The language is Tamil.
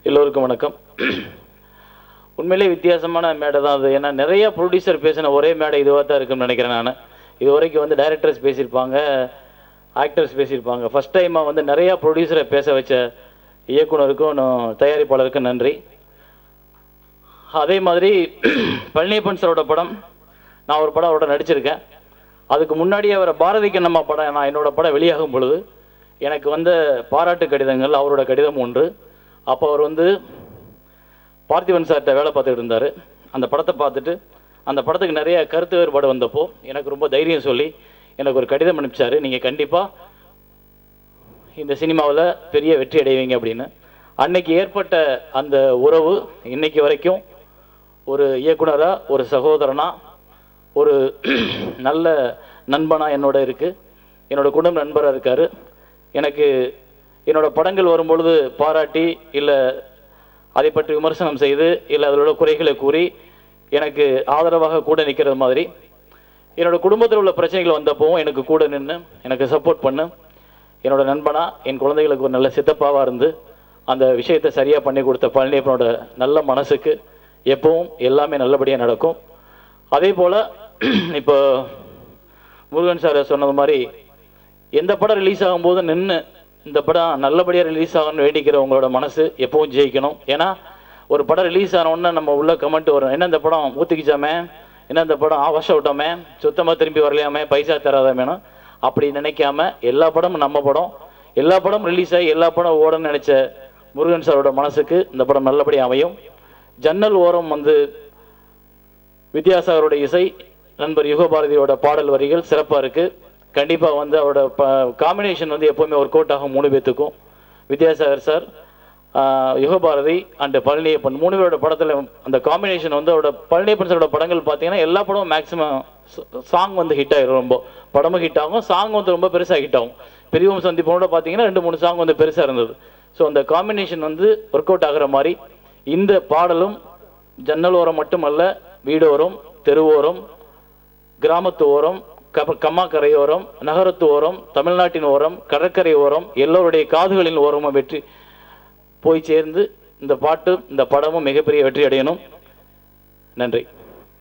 எல்லோருக்கும் வணக்கம். உண்மையிலே வித்தியாசமான மேடை தான் அது. ஏன்னா நிறைய ப்ரொடியூசர் பேசின ஒரே மேடை இதுவாக தான் இருக்குன்னு நினைக்கிறேன். நான் இது வரைக்கும் வந்து டைரக்டர்ஸ் பேசியிருப்பாங்க, ஆக்டர்ஸ் பேசியிருப்பாங்க. ஃபஸ்ட் டைமாக வந்து நிறையா ப்ரொடியூசரை பேச வச்ச இயக்குனருக்கும் தயாரிப்பாளருக்கும் நன்றி. அதே மாதிரி பழனியப்பன் சாரோட படம், நான் ஒரு படம் அவரோட நடிச்சிருக்கேன். அதுக்கு முன்னாடி அவரை பாரதி கண்ணம்மா படம், நான் என்னோட படம் வெளியாகும் பொழுது எனக்கு வந்த பாராட்டு கடிதங்கள் அவரோட கடிதம் ஒன்று. அப்போ அவர் வந்து பார்த்திபன் சார்கிட்ட வேலை பார்த்துக்கிட்டு இருந்தார். அந்த படத்தை பார்த்துட்டு அந்த படத்துக்கு நிறைய கருத்து வேறுபாடு வந்தப்போ எனக்கு ரொம்ப தைரியம் சொல்லி எனக்கு ஒரு கடிதம் அனுப்பிச்சார், நீங்கள் கண்டிப்பாக இந்த சினிமாவில் பெரிய வெற்றி அடைவீங்க அப்படின்னு. அன்னைக்கு ஏற்பட்ட அந்த உறவு இன்னைக்கு வரைக்கும் ஒரு இயக்குனராக, ஒரு சகோதரனாக, ஒரு நல்ல நண்பனாக என்னோட இருக்குது. என்னோட குடும்ப நண்பராக இருக்கார். எனக்கு என்னோட படங்கள் வரும்பொழுது பாராட்டி, இல்லை அதை பற்றி விமர்சனம் செய்து, இல்லை அதோட குறைகளை கூறி எனக்கு ஆதரவாக கூட நிற்கிறது மாதிரி, என்னோட குடும்பத்தில் உள்ள பிரச்சனைகள் வந்தப்போவும் எனக்கு கூட நின்று எனக்கு சப்போர்ட் பண்ணு, என்னோட நண்பனாக, என் குழந்தைகளுக்கு ஒரு நல்ல சித்தப்பாவாக இருந்து அந்த விஷயத்தை சரியாக பண்ணி கொடுத்த பழனியப்பனோட நல்ல மனசுக்கு எப்பவும் எல்லாமே நல்லபடியாக நடக்கும். அதே போல் இப்போ முருகன் சார் சொன்னது மாதிரி எந்த படம் ரிலீஸ் ஆகும்போது நின்று இந்த படம் நல்லபடியாக ரிலீஸ் ஆகணும்னு வேண்டிக்கிற உங்களோட மனசு எப்பவும் ஜெயிக்கணும். ஏன்னா ஒரு படம் ரிலீஸ் ஆனோன்னா நம்ம உள்ள கமெண்ட் வரும், என்ன இந்த படம் ஊற்றிக்கிச்சாமே, என்ன இந்த படம் ஆவாஷ விட்டோமே, சுத்தமாக திரும்பி வரலையாமே, பைசா தராதாமேனா. அப்படி நினைக்காம எல்லா படமும் நம்ம படம், எல்லா படம் ரிலீஸ் ஆகி எல்லா படம் ஓடணும்னு நினச்ச முருகன் சாரோட மனசுக்கு இந்த படம் நல்லபடியாக அமையும். ஜன்னல் ஓரம் வந்து வித்யாசாகரோட இசை, நண்பர் யுகபாரதியோட பாடல் வரிகள் சிறப்பாக இருக்குது. கண்டிப்பாக வந்து அவரோட காம்பினேஷன் வந்து எப்போவுமே ஒர்க் அவுட் ஆகும். 3 பேத்துக்கும், வித்யாசாகர் சார், யுகபாரதி அண்ட் பழனியப்பன் 3 பேரோட படத்தில் அந்த காம்பினேஷன் வந்து அவரோட பழனியப்பன் சாரோட படங்கள் பார்த்தீங்கன்னா எல்லா படமும் மேக்ஸிமம் சாங் வந்து ஹிட் ஆகிடும். ரொம்ப படமும் ஹிட் ஆகும், சாங் வந்து ரொம்ப பெருசாக ஹிட் ஆகும். பெரியவங்க சந்திப்போட பார்த்தீங்கன்னா 2-3 சாங் வந்து பெருசாக இருந்தது. ஸோ அந்த காம்பினேஷன் வந்து ஒர்க் அவுட் ஆகிற மாதிரி இந்த பாடலும் ஜன்னல் ஓரம் மட்டுமல்ல, வீடோரம், தெருவோரம், கிராமத்து ஓரம், கம்மாக்கரையோரம், நகரத்து ஓரம், தமிழ்நாட்டின் ஓரம், கடற்கரை ஓரம், எல்லோருடைய காதுகளின் ஓரமும் வெற்றி போய் சேர்ந்து இந்த பாட்டு, இந்த படமும் மிகப்பெரிய வெற்றி அடையணும். நன்றி.